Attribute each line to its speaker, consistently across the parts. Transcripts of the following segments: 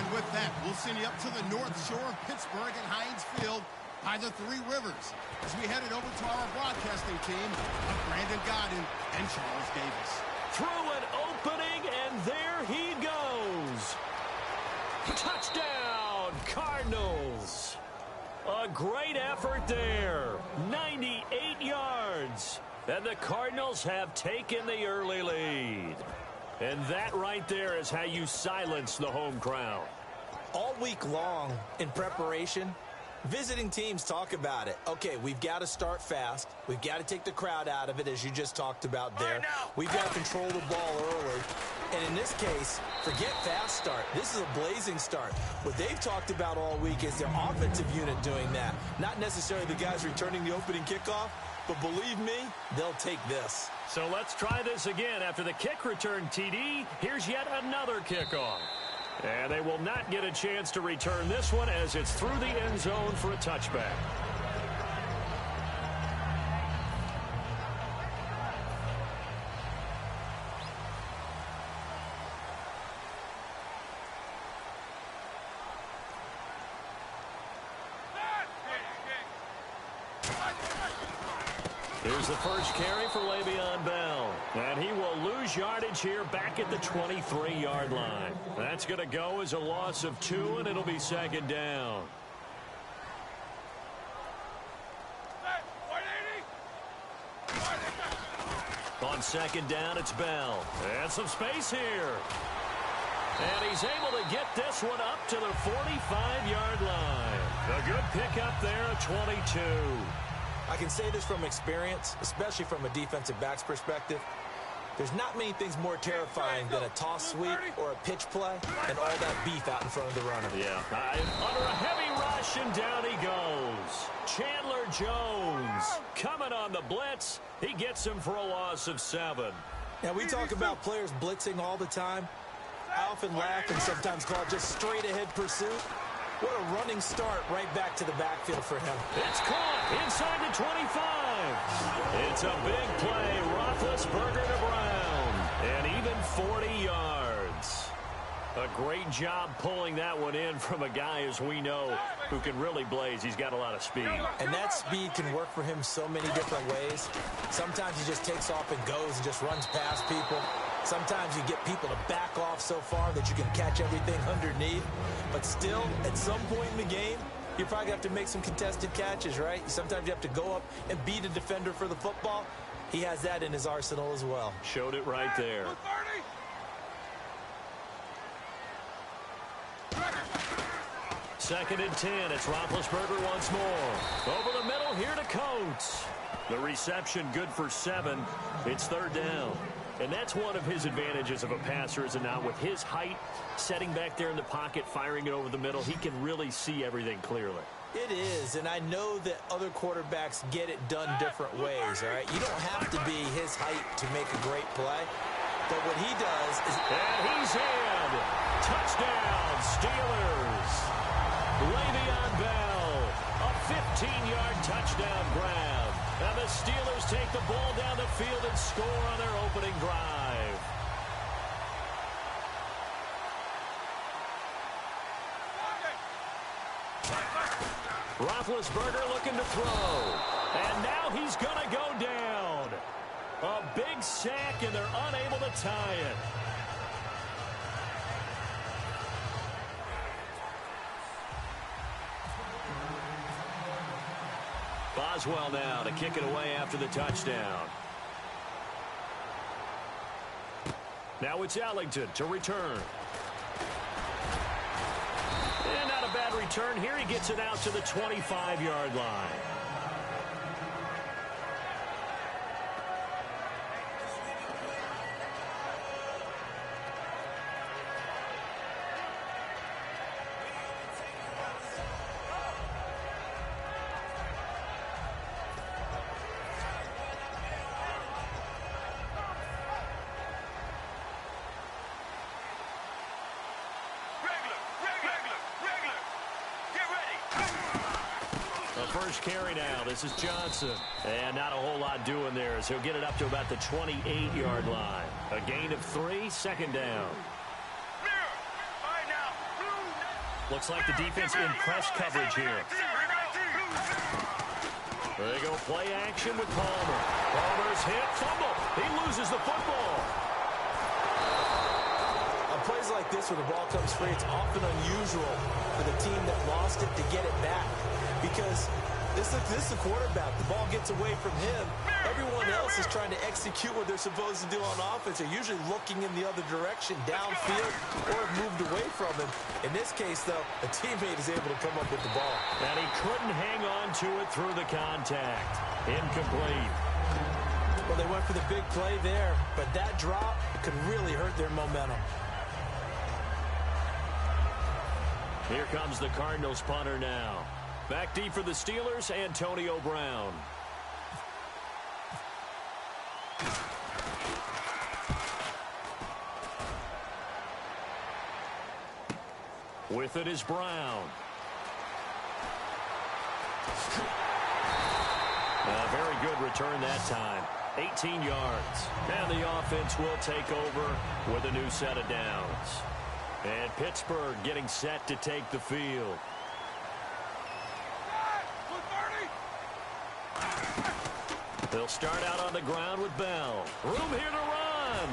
Speaker 1: And with that, we'll send you up to the North Shore of Pittsburgh and Heinz Field by the Three Rivers as we headed over to our broadcasting team of Brandon Godden and Charles Davis.
Speaker 2: Through an opening, and there he goes. Touchdown, Cardinals. A great effort there. 98 yards. And the Cardinals have taken the early lead. And that right there is how you silence the home crowd.
Speaker 3: All week long in preparation, visiting teams talk about it. Okay, we've got to start fast. We've got to take the crowd out of it, as you just talked about there. We've got to control the ball early. And in this case, forget fast start. This is a blazing start. What they've talked about all week is their offensive unit doing that. Not necessarily the guys returning the opening kickoff, but believe me, they'll take this.
Speaker 2: So let's try this again. After the kick return, TD, here's yet another kickoff. And they will not get a chance to return this one as it's through the end zone for a touchback. Here's the first carry for Le'Veon Bell. And he will lose yardage here back at the 23-yard line. That's going to go as a loss of 2, and it'll be second down. On second down, it's Bell. And some space here. And he's able to get this one up to the 45-yard line. A good pickup there at 22.
Speaker 3: I can say this from experience, especially from a defensive back's perspective. There's not many things more terrifying than a toss sweep or a pitch play and all that beef out in front of the runner.
Speaker 2: Yeah, under a heavy rush, and down he goes. Chandler Jones coming on the blitz. He gets him for a loss of 7.
Speaker 3: Now, we talk about players blitzing all the time. I often laugh and sometimes call it just straight-ahead pursuit. What a running start right back to the backfield for him.
Speaker 2: It's caught inside the 25. It's a big play. Roethlisberger to Brown. And even 40 yards. A great job pulling that one in from a guy, as we know, who can really blaze. He's got a lot of speed.
Speaker 3: And that speed can work for him so many different ways. Sometimes he just takes off and goes and just runs past people. Sometimes you get people to back off so far that you can catch everything underneath. But still, at some point in the game, you probably have to make some contested catches, right? Sometimes you have to go up and beat a defender for the football. He has that in his arsenal as well.
Speaker 2: Showed it right there. Second and 10. It's Roethlisberger once more. Over the middle here to Coates. The reception good for 7. It's third down. And that's one of his advantages of a passer, is now with his height, setting back there in the pocket, firing it over the middle, he can really see everything clearly.
Speaker 3: It is, and I know that other quarterbacks get it done different ways, all right? You don't have to be his height to make a great play, but what he does is...
Speaker 2: And he's in! Touchdown, Steelers! Le'Veon Bell, a 15-yard touchdown grab. And the Steelers take the ball down the field and score on their opening drive. Roethlisberger looking to throw. And now he's going to go down. A big sack, and they're unable to tie it. Boswell now to kick it away after the touchdown. Now it's Ellington to return. And not a bad return here. He gets it out to the 25-yard line. First carry now. This is Johnson. And not a whole lot doing there as he'll get it up to about the 28-yard line. A gain of 3, second down. Looks like the defense in press coverage here. There they go, play action with Palmer. Palmer's hit, fumble. He loses the football.
Speaker 3: On plays like this where the ball comes free, it's often unusual for the team that lost it to get it back. Because this is the quarterback. The ball gets away from him. Everyone else is trying to execute what they're supposed to do on offense. They're usually looking in the other direction, downfield, or have moved away from him. In this case, though, a teammate is able to come up with the ball.
Speaker 2: And he couldn't hang on to it through the contact. Incomplete.
Speaker 3: Well, they went for the big play there, but that drop could really hurt their momentum.
Speaker 2: Here comes the Cardinals punter now. Back deep for the Steelers, Antonio Brown. With it is Brown. A very good return that time. 18 yards. And the offense will take over with a new set of downs. And Pittsburgh getting set to take the field. They'll start out on the ground with Bell. Room here to run.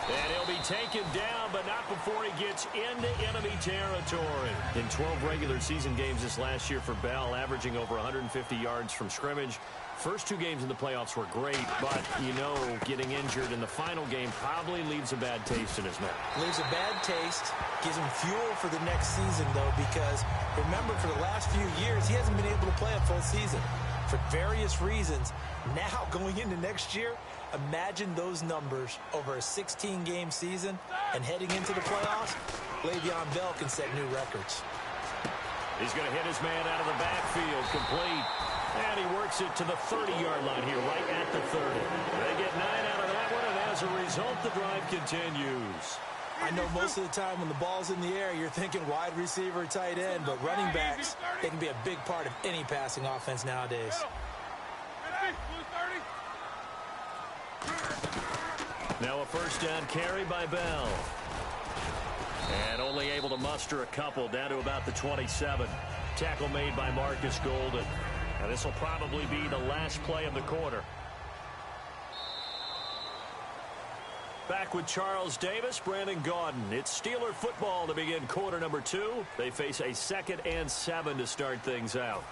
Speaker 2: And he'll be taken down, but not before he gets into enemy territory. In 12 regular season games this last year for Bell, averaging over 150 yards from scrimmage. First two games in the playoffs were great, but, you know, getting injured in the final game probably leaves a bad taste in his mouth.
Speaker 3: Leaves a bad taste, gives him fuel for the next season, though, because, remember, for the last few years, he hasn't been able to play a full season for various reasons. Now, going into next year, imagine those numbers over a 16-game season and heading into the playoffs. Le'Veon Bell can set new records.
Speaker 2: He's going to hit his man out of the backfield, complete. And he works it to the 30-yard line here, right at the 30. They get 9 out of that one, and as a result, the drive continues.
Speaker 3: I know most of the time when the ball's in the air, you're thinking wide receiver, tight end, but running backs, they can be a big part of any passing offense nowadays.
Speaker 2: Now a first down carry by Bell. And only able to muster a couple down to about the 27. Tackle made by Marcus Golden. And this will probably be the last play of the quarter. Back with Charles Davis, Brandon Gaudin. It's Steeler football to begin quarter number 2. They face a 2nd and 7 to start things out.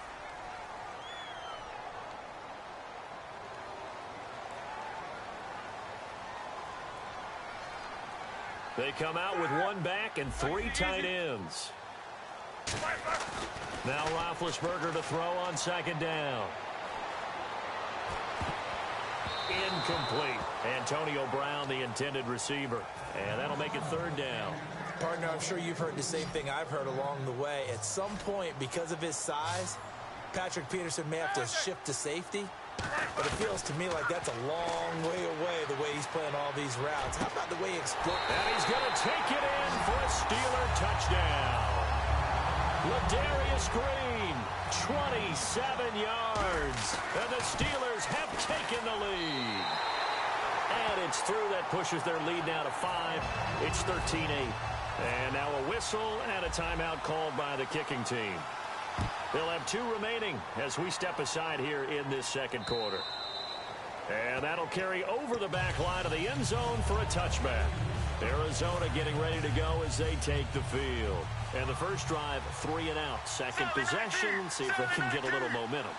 Speaker 2: They come out with one back and 3 tight ends. Now Roethlisberger to throw on 2nd down. Incomplete. Antonio Brown, the intended receiver. And that'll make it 3rd down.
Speaker 3: Partner, I'm sure you've heard the same thing I've heard along the way. At some point, because of his size, Patrick Peterson may have to shift to safety. But it feels to me like that's a long way away, the way he's playing all these routes. How about the way he explodes?
Speaker 2: And he's going to take it in for a Steeler touchdown. Ladarius Green, 27 yards. And the Steelers have taken the lead. And it's through. That pushes their lead now to 5. It's 13-8. And now a whistle and a timeout called by the kicking team. They'll have 2 remaining as we step aside here in this 2nd quarter. And that'll carry over the back line of the end zone for a touchback. Arizona getting ready to go as they take the field. And the first drive, 3 and out. Second possession, see if they can get a little momentum.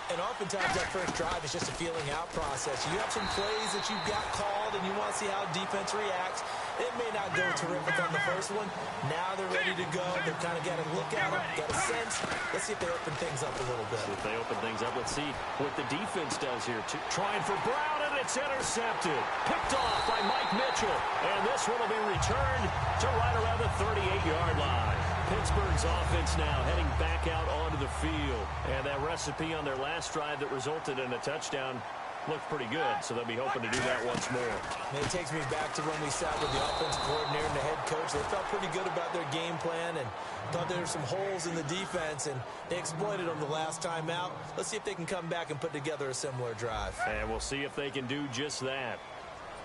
Speaker 3: And oftentimes that first drive is just a feeling out process. You have some plays that you've got called and you want to see how defense reacts. It may not go terrific on the first one. Now they're ready to go. They've kind of got to look at them, got a sense. Let's see if they open things up a little bit.
Speaker 2: See if they open things up. Let's see what the defense does here. Trying for Brown, and it's intercepted. Picked off by Mike Mitchell. And this one will be returned to right around the 38-yard line. Pittsburgh's offense now heading back out onto the field. And that recipe on their last drive that resulted in a touchdown looked pretty good, so they'll be hoping to do that once more.
Speaker 3: And it takes me back to when we sat with the offensive coordinator and the head coach. They felt pretty good about their game plan and thought there were some holes in the defense, and they exploited them the last time out. Let's see if they can come back and put together a similar drive.
Speaker 2: And we'll see if they can do just that.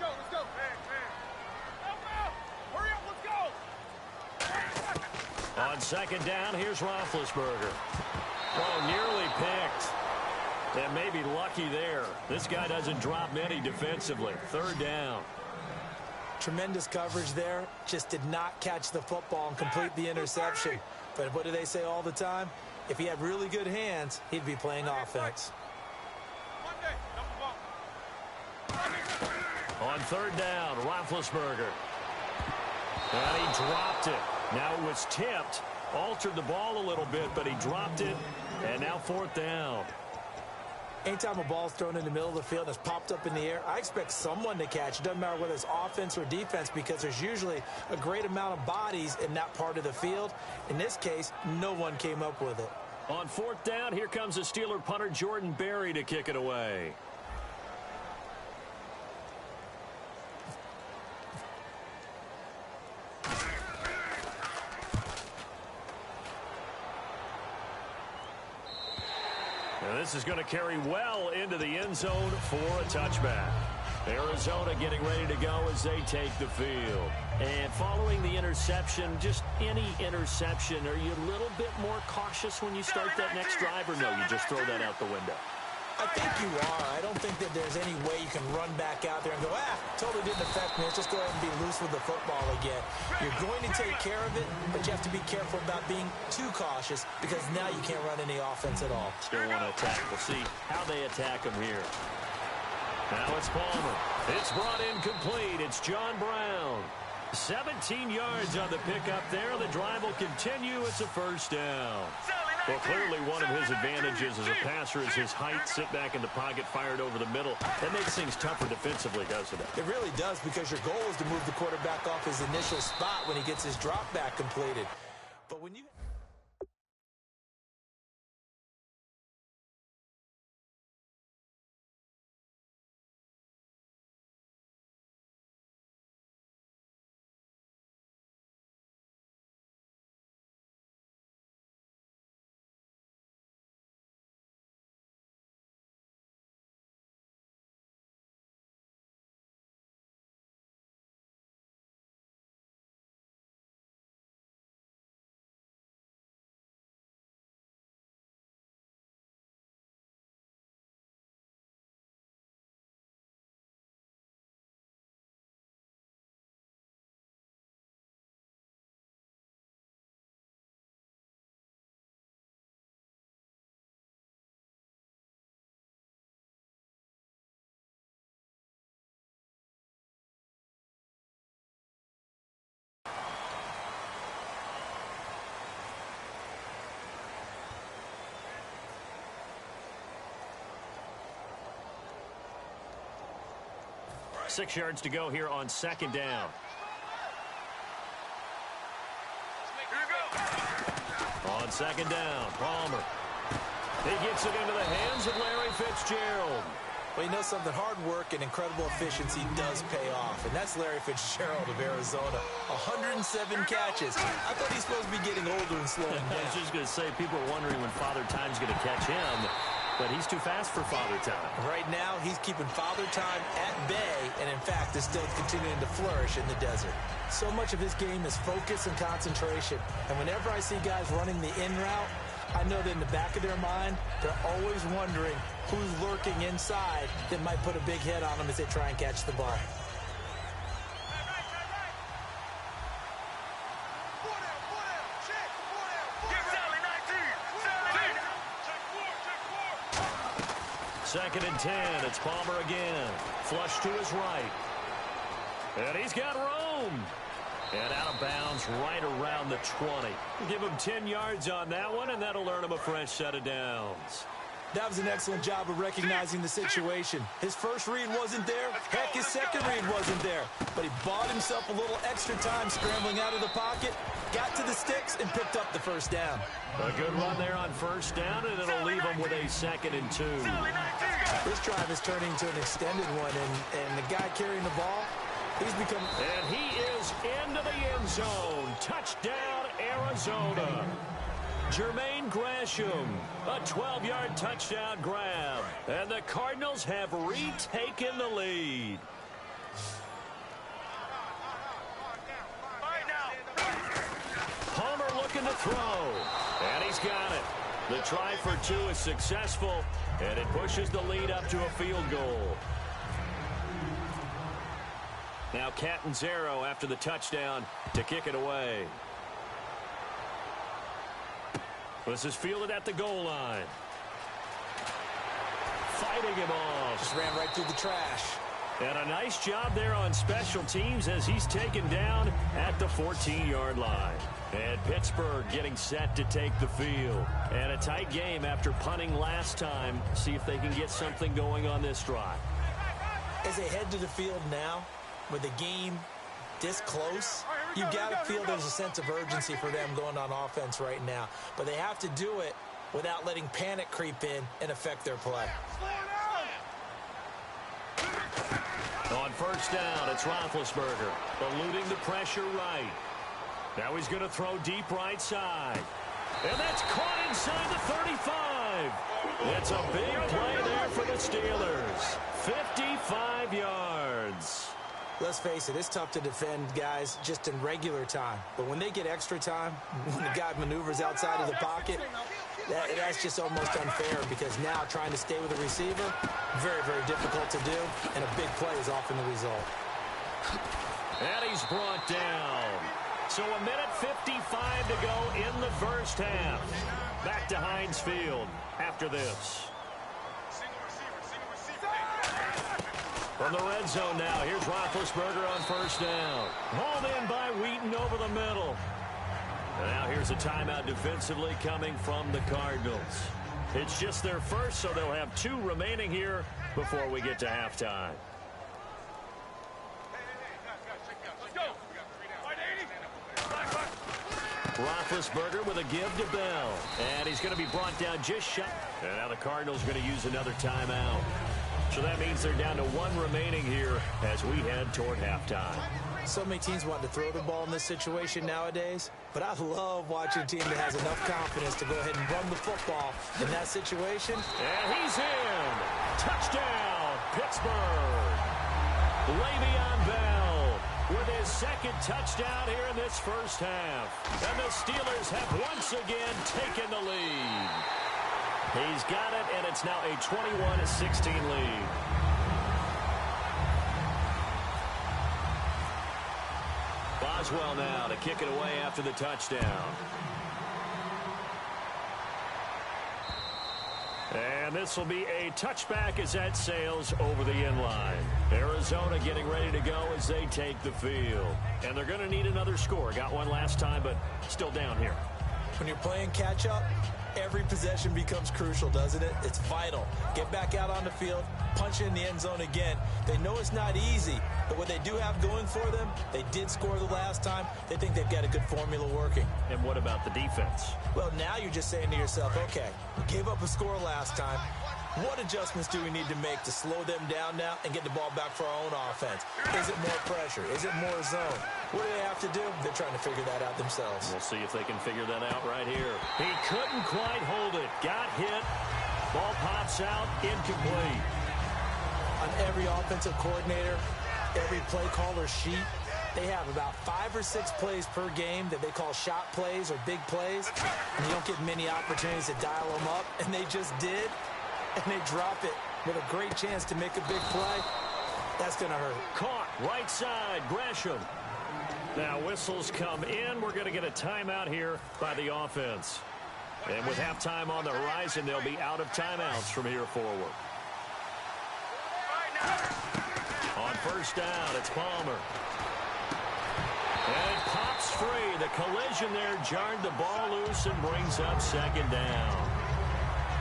Speaker 4: Let's go, let's go. Hey, hey. Help out. Hurry up, let's go.
Speaker 2: On second down, here's Roethlisberger. Oh, nearly picked. And maybe lucky there. This guy doesn't drop many defensively. Third down.
Speaker 3: Tremendous coverage there. Just did not catch the football and complete the interception. But what do they say all the time? If he had really good hands, he'd be playing offense.
Speaker 2: On third down, Roethlisberger. And he dropped it. Now it was tipped. Altered the ball a little bit, but he dropped it. And now fourth down.
Speaker 3: Anytime a ball's thrown in the middle of the field and it's popped up in the air, I expect someone to catch. It doesn't matter whether it's offense or defense because there's usually a great amount of bodies in that part of the field. In this case, no one came up with it.
Speaker 2: On fourth down, here comes the Steeler punter Jordan Berry to kick it away. And this is going to carry well into the end zone for a touchback. Arizona getting ready to go as they take the field. And following the interception, just any interception, are you a little bit more cautious when you start that next drive, or no, you just throw that out the window?
Speaker 3: I think you are. I don't think that there's any way you can run back out there and go, totally didn't affect me. Let's just go ahead and be loose with the football again. You're going to take care of it, but you have to be careful about being too cautious because now you can't run any offense at all.
Speaker 2: Still want to attack. We'll see how they attack him here. Now it's Palmer. It's brought in complete. It's John Brown. 17 yards on the pickup there. The drive will continue. It's a first down. Well, clearly one of his advantages as a passer is his height. Sit back in the pocket, fired over the middle. That makes things tougher defensively, doesn't it?
Speaker 3: It really does because your goal is to move the quarterback off his initial spot when he gets his drop back completed. But when you...
Speaker 2: Six yards to go here on second down. On second down, Palmer. He gets it into the hands of Larry Fitzgerald.
Speaker 3: Well, you know something, hard work and incredible efficiency does pay off, and that's Larry Fitzgerald of Arizona. 107 catches. I thought he's supposed to be getting older and slowing down.
Speaker 2: I was just going to say, people are wondering when Father Time's going to catch him. But he's too fast for Father Time.
Speaker 3: Right now, he's keeping Father Time at bay, and in fact, is still continuing to flourish in the desert. So much of his game is focus and concentration. And whenever I see guys running the in route, I know that in the back of their mind, they're always wondering who's lurking inside that might put a big hit on them as they try and catch the ball.
Speaker 2: Second and 10. It's Palmer again. Flush to his right. And he's got room. And out of bounds right around the 20. Give him 10 yards on that one, and that'll earn him a fresh set of downs.
Speaker 3: That was an excellent job of recognizing the situation. His first read wasn't there. Heck, his second read wasn't there. But he bought himself a little extra time scrambling out of the pocket, got to the sticks, and picked up the first down.
Speaker 2: A good run there on first down, and it'll leave him with a 2nd and 2.
Speaker 3: This drive is turning into an extended one, and the guy carrying the ball, he's become...
Speaker 2: And he is into the end zone. Touchdown, Arizona. Jermaine Gresham, a 12-yard touchdown grab. And the Cardinals have retaken the lead. Palmer looking looking to throw. And he's got it. The try for two is successful, and it pushes the lead up to a field goal. Now Catanzaro after the touchdown to kick it away. This is fielded at the goal line. Fighting him off.
Speaker 3: Just ran right through the trash.
Speaker 2: And a nice job there on special teams as he's taken down at the 14-yard line. And Pittsburgh getting set to take the field. And a tight game after punting last time. See if they can get something going on this drive.
Speaker 3: As they head to the field now, with the game this close, you've got to feel there's a sense of urgency for them going on offense right now. But they have to do it without letting panic creep in and affect their play.
Speaker 2: On first down, it's Roethlisberger, eluding the pressure right. Now he's going to throw deep right side. And that's caught inside the 35. It's a big play there for the Steelers. 55 yards.
Speaker 3: Let's face it, it's tough to defend guys just in regular time. But when they get extra time, when the guy maneuvers outside of the pocket, that's just almost unfair because now trying to stay with the receiver, very, very difficult to do, and a big play is often the result.
Speaker 2: And he's brought down. So a minute 55 to go in the first half. Back to Heinz Field after this. From the red zone now, here's Roethlisberger on first down. Hauled in by Wheaton over the middle. And now here's a timeout defensively coming from the Cardinals. It's just their first, so they'll have 2 remaining here before we get to halftime. Roethlisberger with a give to Bell. And he's going to be brought down just shy. And now the Cardinals are going to use another timeout. So that means they're down to 1 remaining here as we head toward halftime.
Speaker 3: So many teams want to throw the ball in this situation nowadays, but I love watching a team that has enough confidence to go ahead and run the football in that situation.
Speaker 2: And he's in. Touchdown, Pittsburgh. Le'Veon Bell with his second touchdown here in this first half. And the Steelers have once again taken the lead. He's got it, and it's now a 21-16 lead. Boswell now to kick it away after the touchdown. And this will be a touchback as that sails over the end line. Arizona getting ready to go as they take the field. And they're going to need another score. Got one last time, but still down here.
Speaker 3: When you're playing catch-up, every possession becomes crucial, doesn't it? It's vital. Get back out on the field, punch in the end zone again. They know it's not easy, but what they do have going for them, they did score the last time. They think they've got a good formula working.
Speaker 2: And what about the defense?
Speaker 3: Well, now you're just saying to yourself, okay, we gave up a score last time. What adjustments do we need to make to slow them down now and get the ball back for our own offense? Is it more pressure? Is it more zone? What do they have to do? They're trying to figure that out themselves.
Speaker 2: We'll see if they can figure that out right here. He couldn't quite hold it. Got hit. Ball pops out. Incomplete.
Speaker 3: On every offensive coordinator, every play caller sheet, they have about 5 or 6 plays per game that they call shot plays or big plays. And you don't get many opportunities to dial them up, and they just did. And they drop it with a great chance to make a big play. That's going to hurt.
Speaker 2: Caught right side, Gresham. Now whistles come in. We're going to get a timeout here by the offense. And with halftime on the horizon, they'll be out of timeouts from here forward. On first down, it's Palmer. And it pops free. The collision there jarred the ball loose and brings up second down.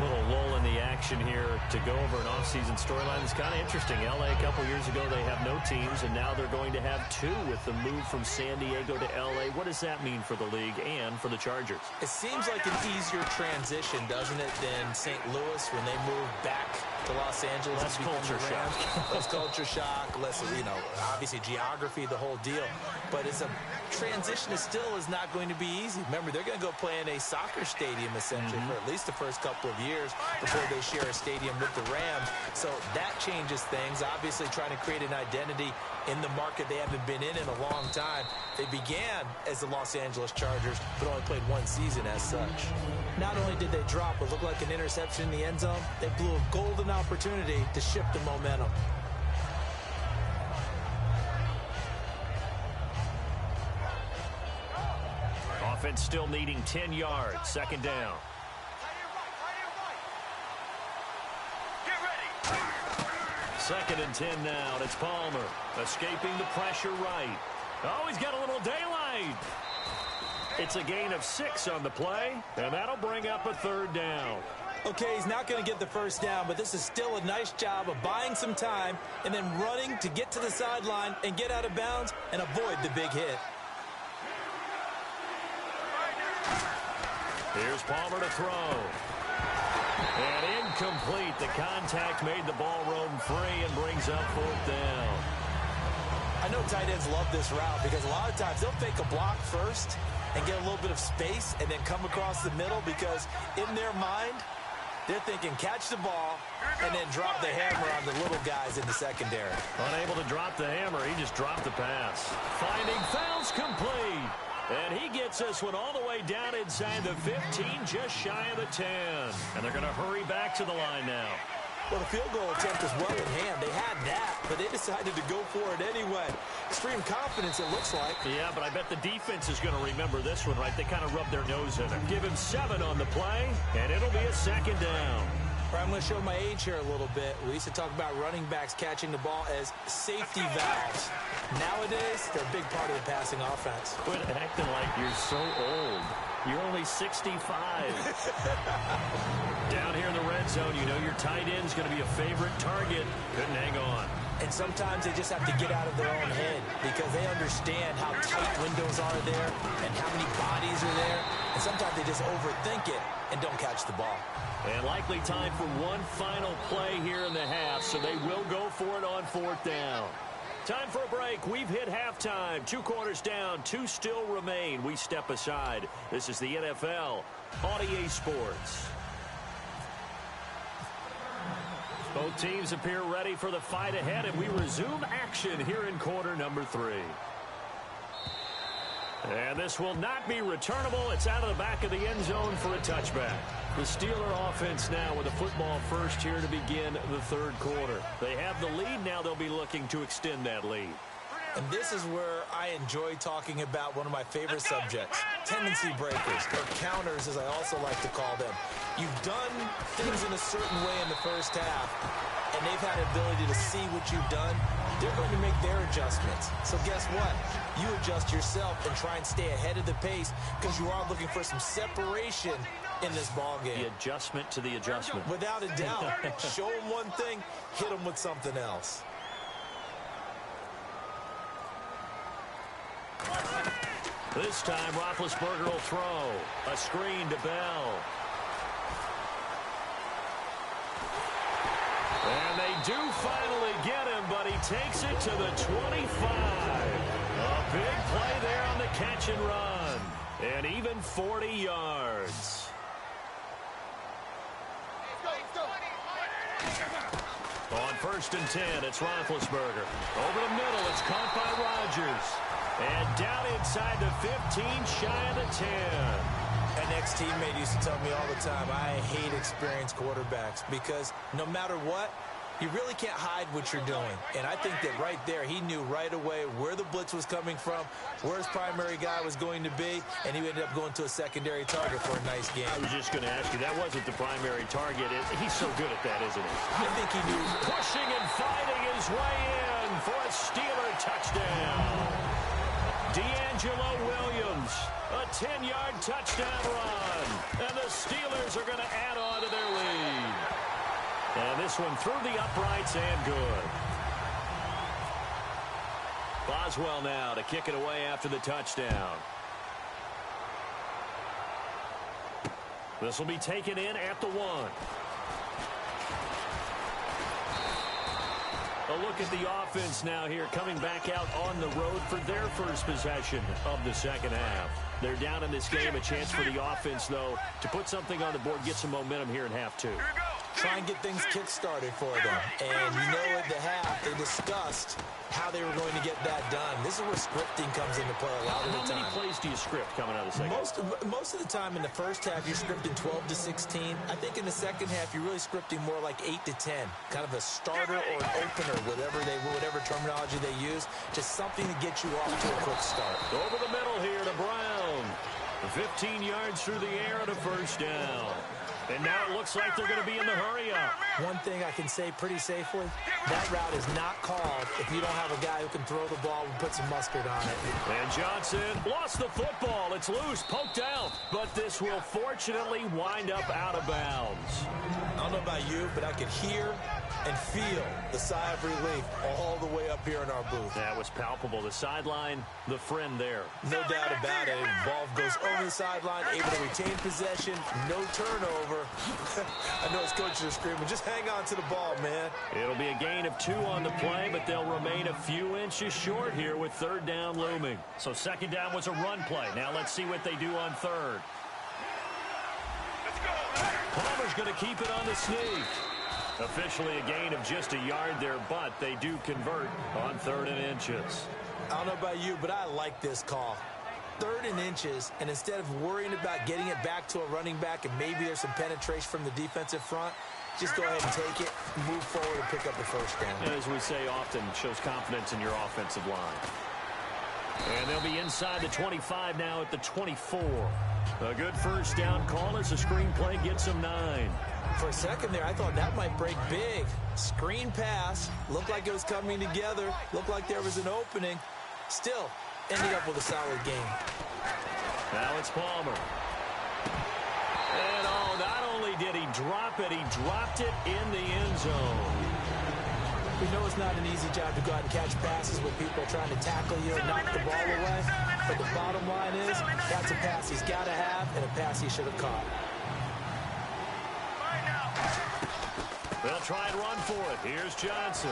Speaker 2: Little lull in the action here to go over an offseason storyline. It's kind of interesting. L.A. a couple years ago, they have no teams, and now they're going to have 2 with the move from San Diego to L.A. What does that mean for the league and for the Chargers?
Speaker 3: It seems like an easier transition, doesn't it, than St. Louis when they moved back to Los Angeles.
Speaker 2: Less culture shock.
Speaker 3: Less culture shock, less, obviously geography, the whole deal. But it's a transition that still is not going to be easy. Remember, they're going to go play in a soccer stadium, essentially, for at least the first couple of years. years before they share a stadium with the Rams. So that changes things. Obviously trying to create an identity in the market they haven't been in a long time. They began as the Los Angeles Chargers, but only played one season as such. Not only did they drop what looked like an interception in the end zone, they blew a golden opportunity to shift the momentum.
Speaker 2: Offense still needing 10 yards. Second down. Second and 10 now. It's Palmer escaping the pressure right. Oh, he's got a little daylight. It's a gain of 6 on the play, and that'll bring up a third down.
Speaker 3: Okay, he's not going to get the first down, but this is still a nice job of buying some time and then running to get to the sideline and get out of bounds and avoid the big hit.
Speaker 2: Here's Palmer to throw. And incomplete. The contact made the ball roam free and brings up fourth down.
Speaker 3: I know tight ends love this route because a lot of times they'll fake a block first and get a little bit of space and then come across the middle because in their mind, they're thinking catch the ball and then drop the hammer on the little guys in the secondary.
Speaker 2: Unable to drop the hammer, he just dropped the pass. Finding Fouls complete. And he gets this one all the way down inside the 15, just shy of the 10. And they're going to hurry back to the line now.
Speaker 3: Well, the field goal attempt is well in hand. They had that, but they decided to go for it anyway. Extreme confidence, it looks like.
Speaker 2: Yeah, but I bet the defense is going to remember this one, right? They kind of rubbed their nose in it. Give him 7 on the play, and it'll be a second down.
Speaker 3: All right, I'm going to show my age here a little bit. We used to talk about running backs catching the ball as safety valves. Nowadays, they're a big part of the passing offense.
Speaker 2: Quit acting like you're so old. You're only 65. Down here in the red zone, you know your tight end's going to be a favorite target. Couldn't hang on.
Speaker 3: And sometimes they just have to get out of their own head because they understand how tight windows are there and how many bodies are there. And sometimes they just overthink it and don't catch the ball.
Speaker 2: And likely time for one final play here in the half, so they will go for it on fourth down. Time for a break. We've hit halftime. 2 quarters down. 2 still remain. We step aside. This is the NFL on EA Sports. Both teams appear ready for the fight ahead, and we resume action here in quarter number 3. And this will not be returnable. It's out of the back of the end zone for a touchback. The Steeler offense now with a football first here to begin the third quarter. They have the lead. Now they'll be looking to extend that lead.
Speaker 3: And this is where I enjoy talking about one of my favorite subjects, tendency breakers, or counters as I also like to call them. You've done things in a certain way in the first half, and they've had the ability to see what you've done. They're going to make their adjustments. So guess what? You adjust yourself and try and stay ahead of the pace because you are looking for some separation in this ball game.
Speaker 2: The adjustment to the adjustment.
Speaker 3: Without a doubt. Show them one thing, hit them with something else.
Speaker 2: This time, Roethlisberger will throw. A screen to Bell. And they do finally get him, but he takes it to the 25. A big play there on the catch and run. And even 40 yards. On first and 10, it's Roethlisberger. Over the middle, it's caught by Rodgers. And down inside the 15, shy of the 10.
Speaker 3: An ex-teammate used to tell me all the time, I hate experienced quarterbacks because no matter what, you really can't hide what you're doing. And I think that right there, he knew right away where the blitz was coming from, where his primary guy was going to be, and he ended up going to a secondary target for a nice game.
Speaker 2: I was just going to ask you, that wasn't the primary target. He's so good at that, isn't he?
Speaker 3: I think he knew.
Speaker 2: Pushing and fighting his way in for a Steeler touchdown. D'Angelo Williams, a 10-yard touchdown run. And the Steelers are going to add on to their lead. And this one through the uprights and good. Boswell now to kick it away after the touchdown. This will be taken in at the 1. A look at the offense now here, coming back out on the road for their first possession of the second half. They're down in this game. A chance for the offense, though, to put something on the board, get some momentum here in half two.
Speaker 3: Try and get things kick-started for them. And you know at the half, they discussed how they were going to get that done. This is where scripting comes into play a lot of the time.
Speaker 2: How many plays do you script coming out of the second half?
Speaker 3: Most of the time in the first half, you're scripting 12 to 16. I think in the second half, you're really scripting more like 8 to 10. Kind of a starter or an opener, whatever terminology they use. Just something to get you off to a quick start.
Speaker 2: Over the middle here to Brown. 15 yards through the air and a first down. And now it looks like they're going to be in the hurry-up.
Speaker 3: One thing I can say pretty safely, that route is not called if you don't have a guy who can throw the ball and put some mustard on it.
Speaker 2: And Johnson lost the football. It's loose, poked out. But this will fortunately wind up out of bounds.
Speaker 3: I don't know about you, but I could hear and feel the sigh of relief all the way up here in our booth.
Speaker 2: That was palpable. The sideline, the friend there.
Speaker 3: No doubt about it. Ball goes over the sideline, able to retain possession, no turnover. I know his coaches are screaming, just hang on to the ball, man.
Speaker 2: It'll be a gain of 2 on the play, but they'll remain a few inches short here with third down looming. So second down was a run play. Now let's see what they do on third. Palmer's going to keep it on the sneak. Officially a gain of just a yard there, but they do convert on 3rd and inches.
Speaker 3: I don't know about you, but I like this call. 3rd and inches, and instead of worrying about getting it back to a running back and maybe there's some penetration from the defensive front, just go ahead and take it, move forward, and pick up the first down.
Speaker 2: And as we say often, shows confidence in your offensive line. And they'll be inside the 25 now at the 24. A good first down call as the screen play gets them 9.
Speaker 3: For a second there, I thought that might break big. Screen pass. Looked like it was coming together. Looked like there was an opening. Still, ended up with a solid game.
Speaker 2: Now it's Palmer. And not only did he drop it, he dropped it in the end zone.
Speaker 3: We know it's not an easy job to go out and catch passes when people are trying to tackle you and knock the ball away. But the bottom line is, that's a pass he's got to have and a pass he should have caught.
Speaker 2: They'll try and run for it. Here's Johnson.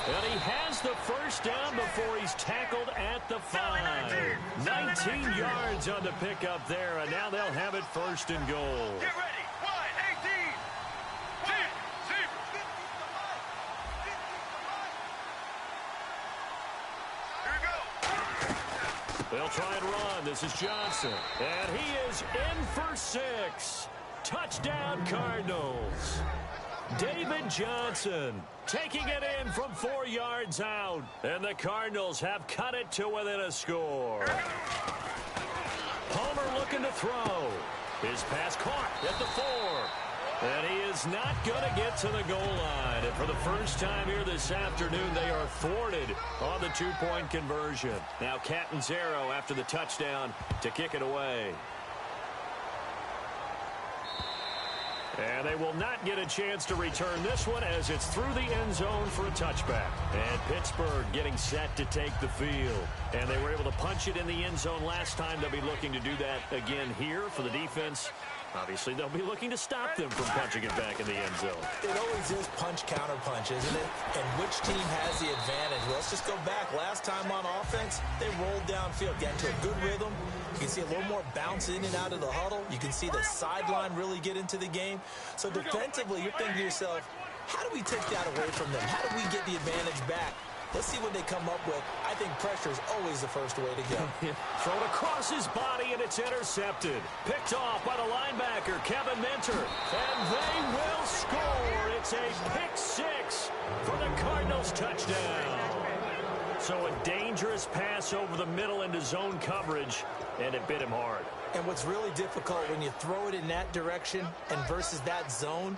Speaker 2: And he has the first down before he's tackled at the 5. 19 yards on the pickup there, and now they'll have it 1st and goal.
Speaker 4: Get ready. 1, 18.
Speaker 2: They'll try and run. This is Johnson. And he is in for 6. Touchdown, Cardinals. David Johnson taking it in from 4 yards out. And the Cardinals have cut it to within a score. Palmer looking to throw. His pass caught at the 4. And he is not going to get to the goal line. And for the first time here this afternoon, they are thwarted on the 2-point conversion. Now Catanzaro after the touchdown to kick it away. And they will not get a chance to return this one as it's through the end zone for a touchback. And Pittsburgh getting set to take the field. And they were able to punch it in the end zone last time. They'll be looking to do that again here for the defense. Obviously, they'll be looking to stop them from punching it back in the end zone.
Speaker 3: It always is punch-counter-punch, isn't it? And which team has the advantage? Well, let's just go back. Last time on offense, they rolled downfield, got into a good rhythm. You can see a little more bounce in and out of the huddle. You can see the sideline really get into the game. So defensively, you're thinking to yourself, how do we take that away from them? How do we get the advantage back? Let's see what they come up with. I think pressure is always the first way to go.
Speaker 2: Thrown across his body, and it's intercepted. Picked off by the linebacker, Kevin Minter. And they will score. It's a pick 6 for the Cardinals touchdown. So a dangerous pass over the middle into zone coverage, and it bit him hard.
Speaker 3: And what's really difficult when you throw it in that direction and versus that zone,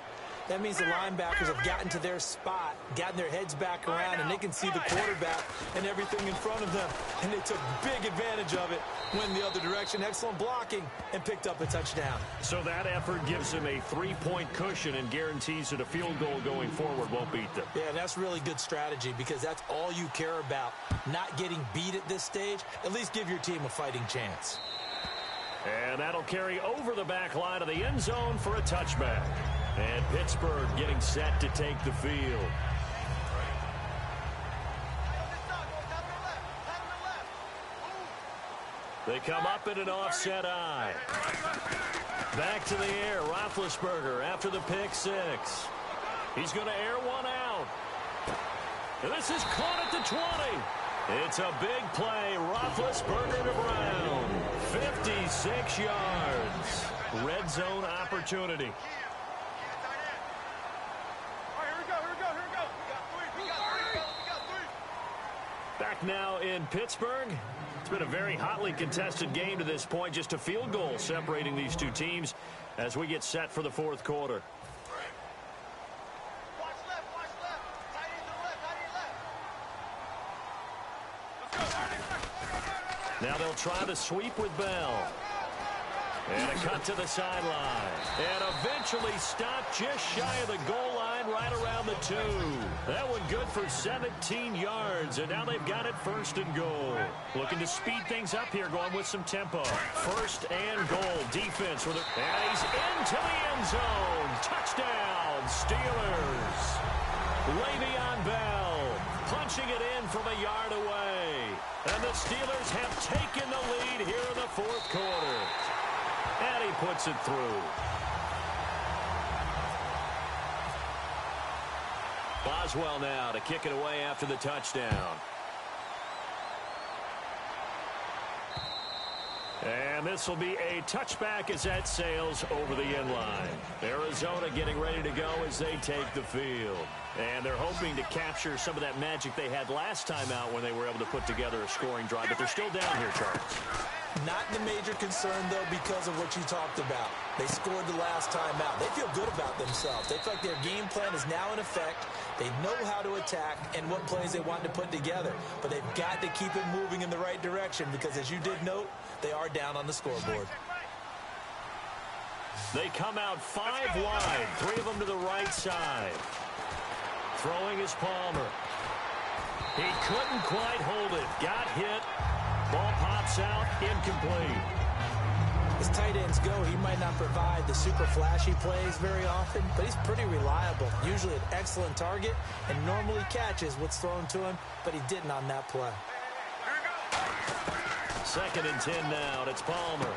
Speaker 3: that means the linebackers have gotten to their spot, gotten their heads back around, and they can see the quarterback and everything in front of them. And they took big advantage of it, went the other direction, excellent blocking, and picked up a touchdown.
Speaker 2: So that effort gives them a 3-point cushion and guarantees that a field goal going forward won't beat them.
Speaker 3: Yeah, that's really good strategy because that's all you care about, not getting beat at this stage. At least give your team a fighting chance.
Speaker 2: And that'll carry over the back line of the end zone for a touchback. And Pittsburgh getting set to take the field. They come up in an offset eye. Back to the air, Roethlisberger after the pick six. He's going to air one out. And this is caught at the 20. It's a big play. Roethlisberger to Brown. 56 yards. Red zone opportunity. Back now in Pittsburgh. It's been a very hotly contested game to this point. Just a field goal separating these two teams as we get set for the fourth quarter. Now they'll try the sweep with Bell. And a cut to the sideline. And eventually stopped just shy of the goal line right around the 2. That one good for 17 yards. And now they've got it first and goal. Looking to speed things up here, going with some tempo. First and goal. Defense with it. And he's into the end zone. Touchdown, Steelers. Le'Veon Bell punching it in from a yard away. And the Steelers have taken the lead here in the fourth quarter. And he puts it through. Boswell now to kick it away after the touchdown. And this will be a touchback as that sails over the end line. Arizona getting ready to go as they take the field. And they're hoping to capture some of that magic they had last time out when they were able to put together a scoring drive. But they're still down here, Charles.
Speaker 3: Not the major concern, though, because of what you talked about. They scored the last time out. They feel good about themselves. They feel like their game plan is now in effect. They know how to attack and what plays they want to put together. But they've got to keep it moving in the right direction because, as you did note, they are down on the scoreboard.
Speaker 2: They come out 5 wide, 3 of them to the right side. Throwing is Palmer. He couldn't quite hold it. Got hit. Ball pops out, incomplete.
Speaker 3: As tight ends go, he might not provide the super flashy plays very often, but he's pretty reliable. Usually an excellent target and normally catches what's thrown to him, but he didn't on that play.
Speaker 2: Second and 10 now. It's Palmer.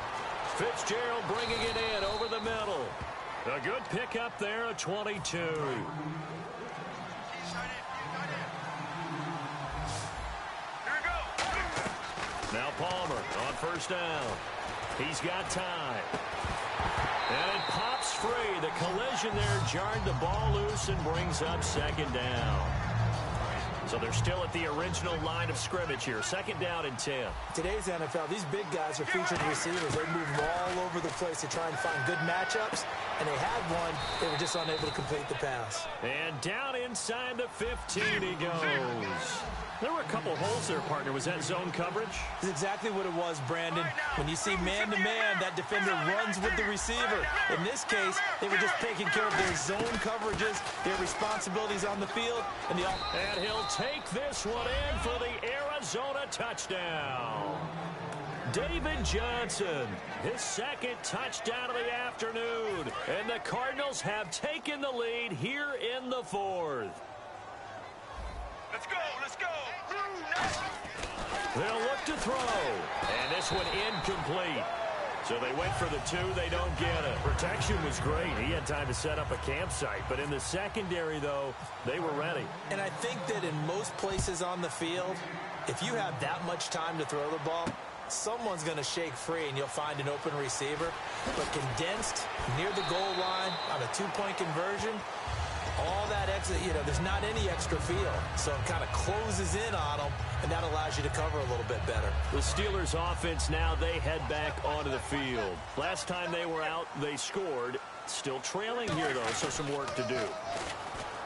Speaker 2: Fitzgerald bringing it in over the middle. A good pickup there, a 22. Now Palmer on first down. He's got time. And it pops free. The collision there jarred the ball loose and brings up second down. So they're still at the original line of scrimmage here. Second down and 10.
Speaker 3: Today's NFL, these big guys are featured receivers. They move all over the place to try and find good matchups. And they had one. They were just unable to complete the pass.
Speaker 2: And down inside the 15 he goes. There were a couple holes there, partner. Was that zone coverage?
Speaker 3: That's exactly what it was, Brandon. When you see man-to-man, that defender runs with the receiver. In this case, they were just taking care of their zone coverages, their responsibilities on the field, and
Speaker 2: he'll take this one in for the Arizona touchdown. David Johnson, his second touchdown of the afternoon. And the Cardinals have taken the lead here in the fourth.
Speaker 4: Let's go, let's go.
Speaker 2: They'll look to throw. And this one incomplete. So they went for the 2. They don't get it. Protection was great. He had time to set up a campsite. But in the secondary, though, they were ready.
Speaker 3: And I think that in most places on the field, if you have that much time to throw the ball, someone's going to shake free and you'll find an open receiver. But condensed near the goal line on a 2-point conversion, all that extra, there's not any extra field. So it kind of closes in on them, and that allows you to cover a little bit better.
Speaker 2: The Steelers offense now, they head back onto the field. Last time they were out, they scored. Still trailing here, though, so some work to do.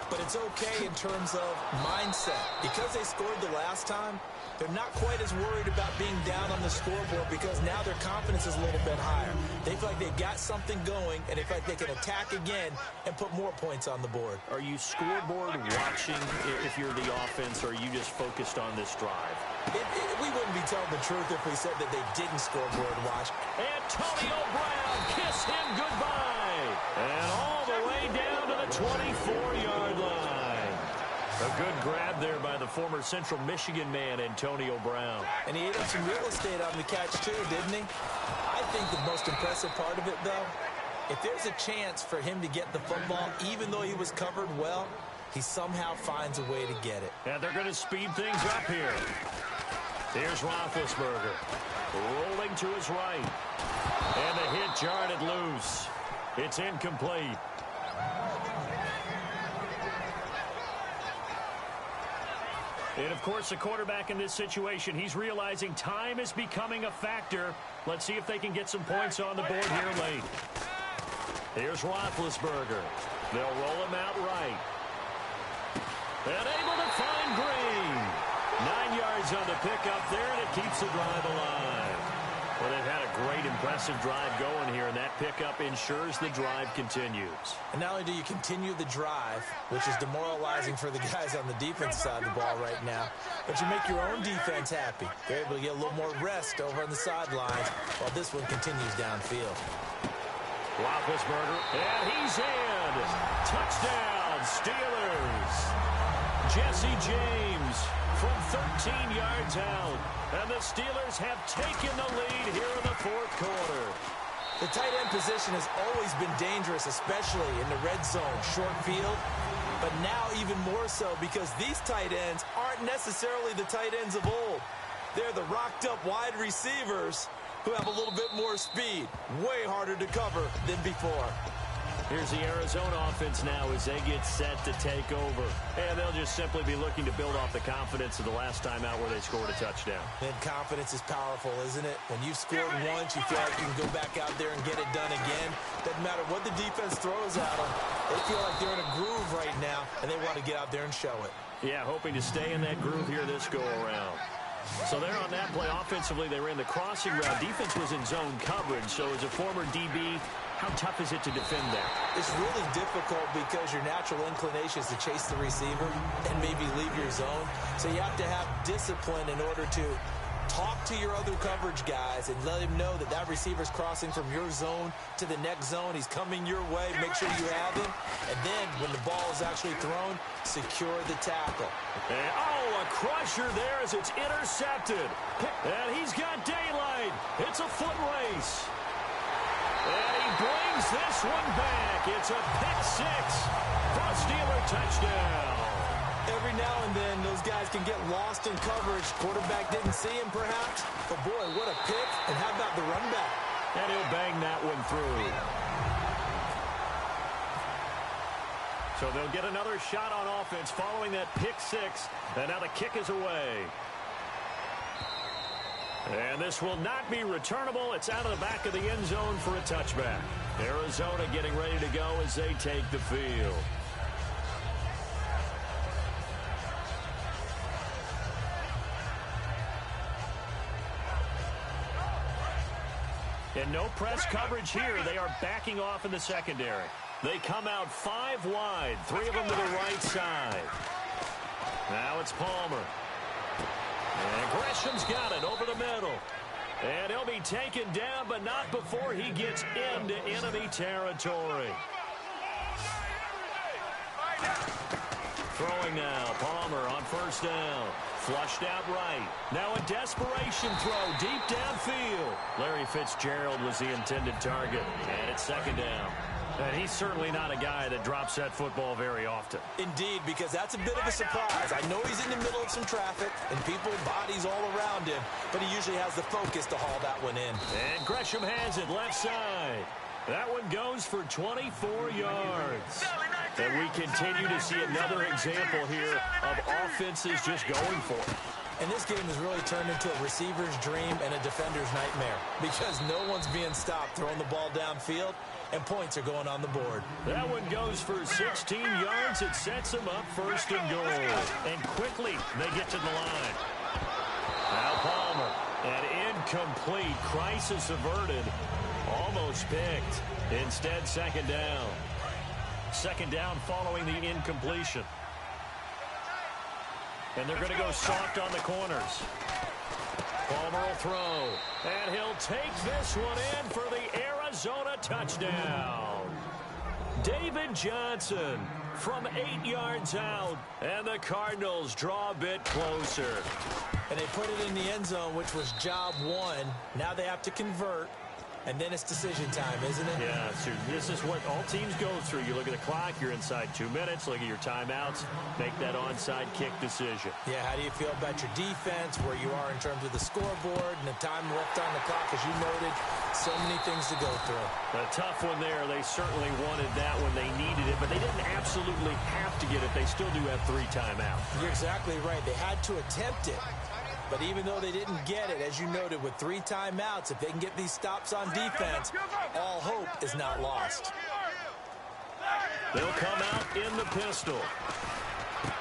Speaker 3: But it's okay in terms of mindset. Because they scored the last time, they're not quite as worried about being down on the scoreboard because now their confidence is a little bit higher. They feel like they've got something going, and they feel like they can attack again and put more points on the board.
Speaker 2: Are you scoreboard watching if you're the offense, or are you just focused on this drive?
Speaker 3: We wouldn't be telling the truth if we said that they didn't scoreboard watch.
Speaker 2: Antonio Brown, kiss him goodbye. And all the way down to the 24-yard line. A good grab there by the former Central Michigan man, Antonio Brown.
Speaker 3: And he ate up some real estate on the catch, too, didn't he? I think the most impressive part of it, though, if there's a chance for him to get the football, even though he was covered well, he somehow finds a way to get it.
Speaker 2: And they're going to speed things up here. Here's Roethlisberger. Rolling to his right. And the hit jarred it loose. It's incomplete. And, of course, the quarterback in this situation, he's realizing time is becoming a factor. Let's see if they can get some points on the board here late. Here's Roethlisberger. They'll roll him out right. And able to find Green. 9 yards on the pickup there, and it keeps the drive alive. Well, they've had a great, impressive drive going here, and that pickup ensures the drive continues.
Speaker 3: And not only do you continue the drive, which is demoralizing for the guys on the defense side of the ball right now, but you make your own defense happy. They're able to get a little more rest over on the sidelines while this one continues downfield.
Speaker 2: Roethlisberger, and he's in. Touchdown, Steelers. Jesse James from 13 yards out. And the Steelers have taken the lead here in the fourth quarter.
Speaker 3: The tight end position has always been dangerous, especially in the red zone, short field. But now even more so because these tight ends aren't necessarily the tight ends of old. They're the rocked-up wide receivers who have a little bit more speed. Way harder to cover than before.
Speaker 2: Here's the Arizona offense now as they get set to take over. And they'll just simply be looking to build off the confidence of the last time out where they scored a touchdown.
Speaker 3: And confidence is powerful, isn't it? When you've scored once, you feel like you can go back out there and get it done again. Doesn't matter what the defense throws at them. They feel like they're in a groove right now, and they want to get out there and show it.
Speaker 2: Yeah, hoping to stay in that groove here this go-around. So there on that play, offensively, they ran the crossing route. Defense was in zone coverage, so as a former DB, how tough is it to defend that?
Speaker 3: It's really difficult because your natural inclination is to chase the receiver and maybe leave your zone. So you have to have discipline in order to talk to your other coverage guys and let him know that that receiver's crossing from your zone to the next zone. He's coming your way. Make sure you have him. And then when the ball is actually thrown, secure the tackle.
Speaker 2: And, a crusher there as it's intercepted. And he's got daylight. It's a foot race. And he brings this one back. It's a pick six for a Steeler touchdown.
Speaker 3: Every now and then, those guys can get lost in coverage. Quarterback didn't see him, perhaps. But, boy, what a pick. And how about the run back?
Speaker 2: And he'll bang that one through. So they'll get another shot on offense following that pick six. And now the kick is away. And this will not be returnable. It's out of the back of the end zone for a touchback. Arizona getting ready to go as they take the field. And no press coverage here. They are backing off in the secondary. They come out 5 wide, 3 of them to the right side. Now it's Palmer. And Gresham's got it over the middle. And he'll be taken down, but not before he gets into enemy territory. Throwing now, Palmer on first down. Flushed out right. Now a desperation throw deep downfield. Larry Fitzgerald was the intended target. And it's second down. And he's certainly not a guy that drops that football very often.
Speaker 3: Indeed, because that's a bit of a surprise. I know he's in the middle of some traffic and people, bodies all around him, but he usually has the focus to haul that one in.
Speaker 2: And Gresham has it left side. That one goes for 24 yards. And we continue to see another example here of offenses just going for it.
Speaker 3: And this game has really turned into a receiver's dream and a defender's nightmare because no one's being stopped throwing the ball downfield, and points are going on the board.
Speaker 2: That one goes for 16 yards. It sets them up first and goal. And quickly they get to the line. Now Palmer. An incomplete. Crisis averted. Almost picked. Instead, second down. Second down following the incompletion. And they're going to go soft on the corners. Palmer will throw. And he'll take this one in for the Arizona touchdown. David Johnson from 8 yards out, and the Cardinals draw a bit closer.
Speaker 3: And they put it in the end zone, which was job one. Now they have to convert, and then it's decision time, isn't it?
Speaker 2: Yeah, so this is what all teams go through. You look at the clock, you're inside 2 minutes, look at your timeouts, make that onside kick decision.
Speaker 3: Yeah, how do you feel about your defense, where you are in terms of the scoreboard, and the time left on the clock, as you noted, so many things to go through.
Speaker 2: A tough one there. They certainly wanted that when they needed it, but they didn't absolutely have to get it. They still do have 3 timeouts.
Speaker 3: You're exactly right. They had to attempt it. But even though they didn't get it, as you noted, with 3 timeouts, if they can get these stops on defense, all hope is not lost.
Speaker 2: They'll come out in the pistol.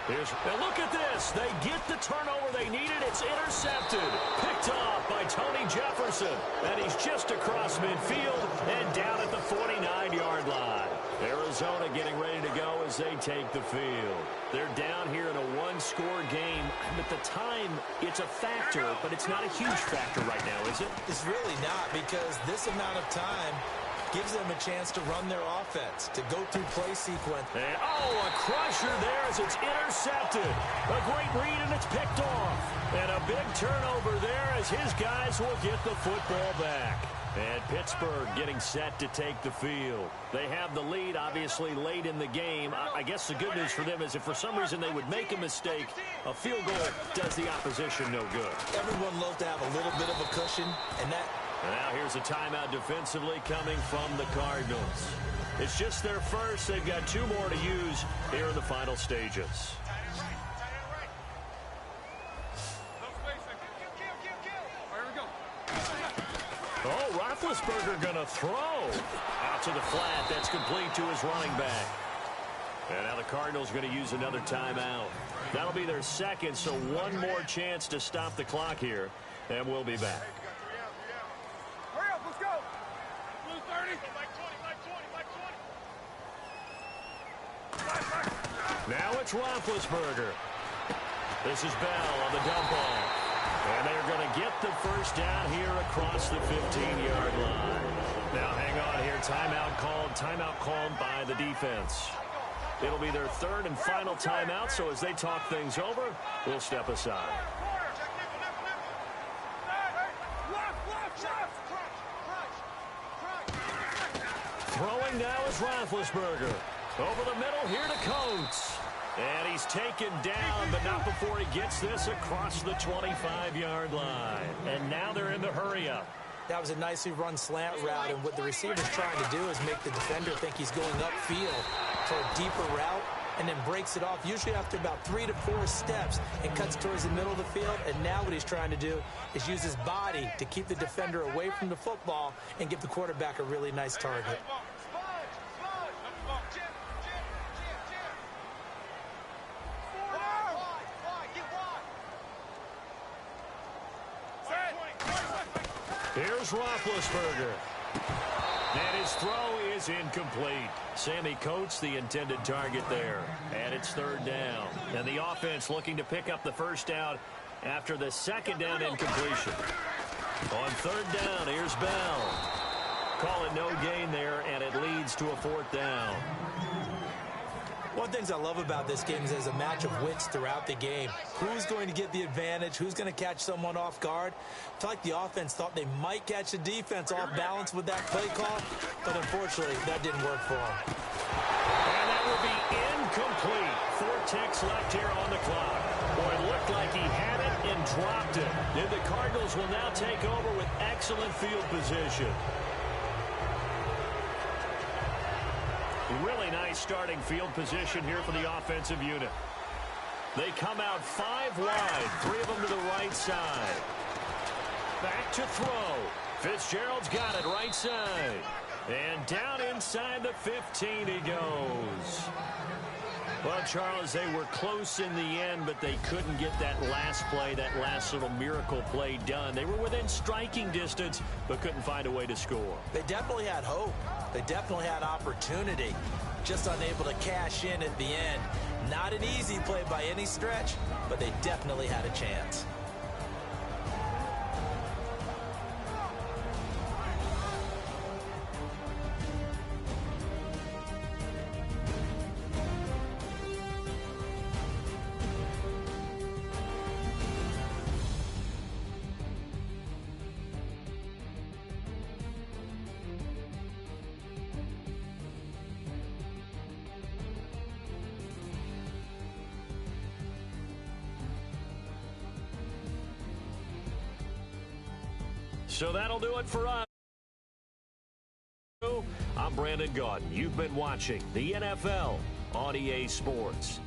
Speaker 2: Now look at this. They get the turnover they needed. It's intercepted. Picked off by Tony Jefferson. And he's just across midfield and down at the 49-yard line. Arizona getting ready to go as they take the field. They're down here in a 1-score game. At the time, it's a factor, but it's not a huge factor right now, is it?
Speaker 3: It's really not, because this amount of time gives them a chance to run their offense, to go through play sequence.
Speaker 2: And, a crusher there as it's intercepted. A great read, and it's picked off. And a big turnover there as his guys will get the football back. And Pittsburgh getting set to take the field. They have the lead, obviously, late in the game. I guess the good news for them is if for some reason they would make a mistake, a field goal does the opposition no good.
Speaker 3: Everyone loves to have a little bit of a cushion, and that...
Speaker 2: Now here's a timeout defensively coming from the Cardinals. It's just their first. They've got 2 more to use here in the final stages. Oh, Roethlisberger going to throw. Out to the flat. That's complete to his running back. And now the Cardinals going to use another timeout. That'll be their second, so 1 more chance to stop the clock here. And we'll be back.
Speaker 4: Hurry up, let's go. Blue 30.
Speaker 2: Now it's Roethlisberger. This is Bell on the dump off. And they're going to get the first down here across the 15-yard line. Now hang on here. Timeout called by the defense. It'll be their 3rd and final timeout, so as they talk things over, we'll step aside. Throwing now is Roethlisberger. Over the middle here to Coates. And he's taken down, but not before he gets this across the 25-yard line. And now they're in the hurry-up.
Speaker 3: That was a nicely run slant route, and what the receiver's trying to do is make the defender think he's going upfield for a deeper route, and then breaks it off, usually after about 3 to 4 steps, and cuts towards the middle of the field. And now what he's trying to do is use his body to keep the defender away from the football and give the quarterback a really nice target.
Speaker 2: Here's Roethlisberger. And his throw is incomplete. Sammy Coates, the intended target there. And it's 3rd down. And the offense looking to pick up the first down after the 2nd down incompletion. On 3rd down, here's Bell. Call it no gain there, and it leads to a 4th down.
Speaker 3: One of the things I love about this game is there's a match of wits throughout the game. Who's going to get the advantage? Who's going to catch someone off guard? I feel like the offense thought they might catch the defense off balance with that play call, but unfortunately, that didn't work for them.
Speaker 2: And that will be incomplete. 4 ticks left here on the clock. Boy, it looked like he had it and dropped it. And the Cardinals will now take over with excellent field position. Really nice starting field position here for the offensive unit. They come out 5 wide, 3 of them to the right side. Back to throw. Fitzgerald's got it right side. And down inside the 15 he goes. Well, Charles, they were close in the end, but they couldn't get that last play, that last little miracle play done. They were within striking distance, but couldn't find a way to score.
Speaker 3: They definitely had hope. They definitely had opportunity. Just unable to cash in at the end. Not an easy play by any stretch, but they definitely had a chance.
Speaker 2: So that'll do it for us. I'm Brandon Gaudin. You've been watching the NFL on EA Sports.